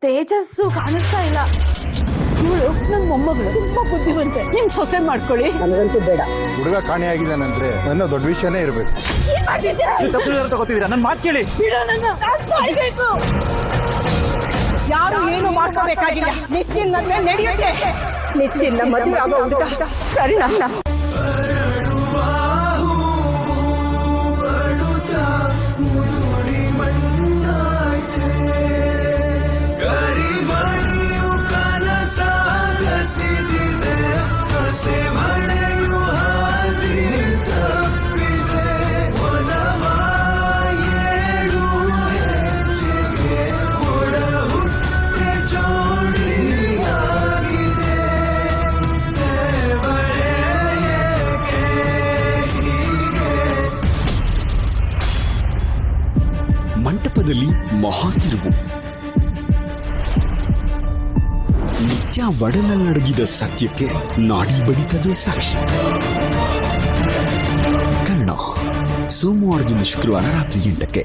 ತೇಜಸ್ಸು ಕಾಣಿಸ್ತಾ ಇಲ್ಲ. ಇವಳು ನನ್ನ ಮೊಮ್ಮಗಳು, ತುಂಬಾ ಬುದ್ಧಿವಂತೆ. ನಿಮ್ ಸೊಸೆ ಮಾಡ್ಕೊಳ್ಳಿ. ನನಗಂತೂ ಬೇಡ. ಹುಡುಗ ಕಾಣೆಯಾಗಿದ್ದಾನಂದ್ರೆ ನನ್ನ ದೊಡ್ಡ ವಿಷಯನೇ ಇರ್ಬೇಕು. ತಗೋತಿದ್ದೀರಾ? ನನ್ನ ಮಾತು ಕೇಳಿ. ಯಾರು ಏನು ಮಾಡ್ಕೋಬೇಕಾಗಿಲ್ಲ. ನಿಶ್ಚಿನ್ ಮದುವೆ ನಡೆಯುತ್ತೆ. ನಿಶ್ಚಿನ್ನ ಮದುವೆ ಆಗೋ ಹುಡುಗ ಸರಿನಾ? ಮಂಟಪದಲ್ಲಿ ಮಹಾತಿರುವು. ನಿತ್ಯ ಒಡನಲ್ಲಡಗಿದ ಸತ್ಯಕ್ಕೆ ನಾಡಿ ಬಡಿತವೇ ಸಾಕ್ಷಿ. ಕನ್ನಡ ಸೋಮವಾರದಿಂದ ಶುಕ್ರವಾರ ರಾತ್ರಿ 8ಕ್ಕೆ.